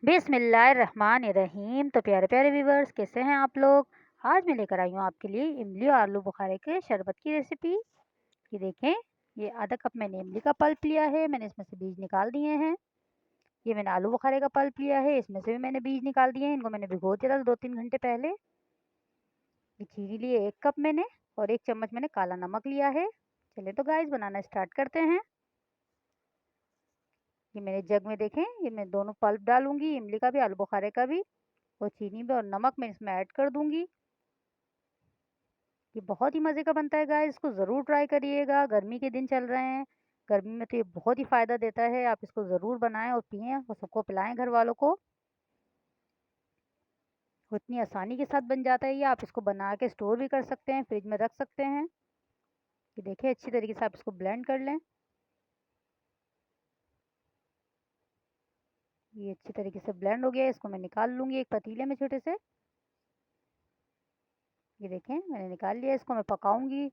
बिस्मिल्लाहिर्रहमानिर्रहीम। तो प्यारे प्यारे व्यूवर्स, कैसे हैं आप लोग। आज मैं लेकर आई हूँ आपके लिए इमली और आलू बुखारे के शरबत की रेसिपी। ये देखें, ये आधा कप मैंने इमली का पल्प लिया है, मैंने इसमें से बीज निकाल दिए हैं। ये मैंने आलू बुखारे का पल्प लिया है, इसमें से भी मैंने बीज निकाल दिए हैं। इनको मैंने भिगो दिया था 2-3 घंटे पहले। ये चीनी लिए 1 कप मैंने, और 1 चम्मच मैंने काला नमक लिया है। चलिए तो गाइस बनाना स्टार्ट करते हैं। ये मेरे जग में देखें, ये मैं दोनों पल्प डालूंगी, इमली का भी आलू बुखारे का भी, और चीनी भी और नमक मैं इसमें ऐड कर दूंगी। ये बहुत ही मज़े का बनता है गाइस, इसको ज़रूर ट्राई करिएगा। गर्मी के दिन चल रहे हैं, गर्मी में तो ये बहुत ही फ़ायदा देता है। आप इसको ज़रूर बनाएं और पिएं और सबको पिलाएं घर वालों को। वो इतनी आसानी के साथ बन जाता है ये। आप इसको बना के स्टोर भी कर सकते हैं, फ्रिज में रख सकते हैं। ये देखिए, अच्छी तरीके से आप इसको ब्लेंड कर लें। ये अच्छी तरीके से ब्लेंड हो गया है, इसको मैं निकाल लूँगी एक पतीले में छोटे से। ये देखें, मैंने निकाल लिया, इसको मैं पकाऊंगी।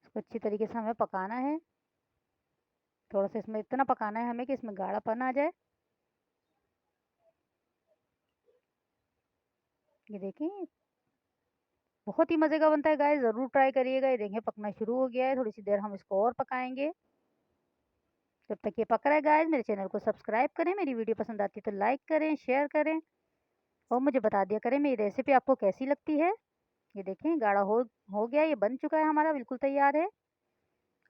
इसको अच्छी तरीके से हमें पकाना है। थोड़ा सा इसमें इतना पकाना है हमें कि इसमें गाढ़ापन आ जाए। ये देखें, बहुत ही मज़े का बनता है गाइस, ज़रूर ट्राई करिएगा। ये देखें, पकना शुरू हो गया है, थोड़ी सी देर हम इसको और पकाएंगे। जब तक ये पक रहा है गाइस, मेरे चैनल को सब्सक्राइब करें, मेरी वीडियो पसंद आती है तो लाइक करें, शेयर करें, और मुझे बता दिया करें मेरी रेसिपी आपको कैसी लगती है। ये देखें, गाढ़ा हो गया, ये बन चुका है हमारा, बिल्कुल तैयार है।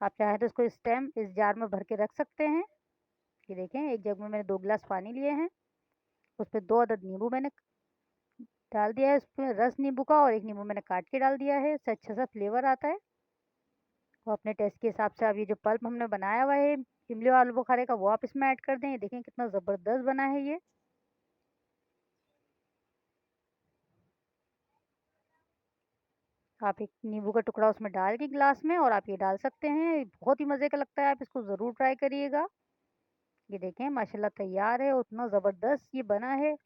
आप चाहें तो इसको इस जार में भर के रख सकते हैं। ये देखें, एक जग में मैंने 2 गिलास पानी लिए हैं, उस पर 2 अदद नींबू मैंने डाल दिया है, उसमें रस नींबू का, और 1 नींबू मैंने काट के डाल दिया है, इससे अच्छा सा फ्लेवर आता है। वो अपने टेस्ट के हिसाब से, अब ये जो पल्प हमने बनाया हुआ है इमली और आलू बुखारे का, वो आप इसमें ऐड कर दें। ये देखें कितना ज़बरदस्त बना है ये। आप एक नींबू का टुकड़ा उसमें डाल के गिलास में, और आप ये डाल सकते हैं, बहुत ही मज़े का लगता है, आप इसको ज़रूर ट्राई करिएगा। ये देखें, माशाल्लाह तैयार है, उतना ज़बरदस्त ये बना है।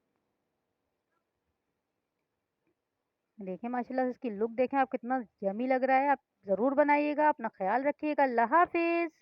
देखें, माशाल्लाह इसकी लुक देखें आप, कितना यम्मी लग रहा है। आप ज़रूर बनाइएगा। अपना ख्याल रखिएगा। अल्लाह हाफ़िज़।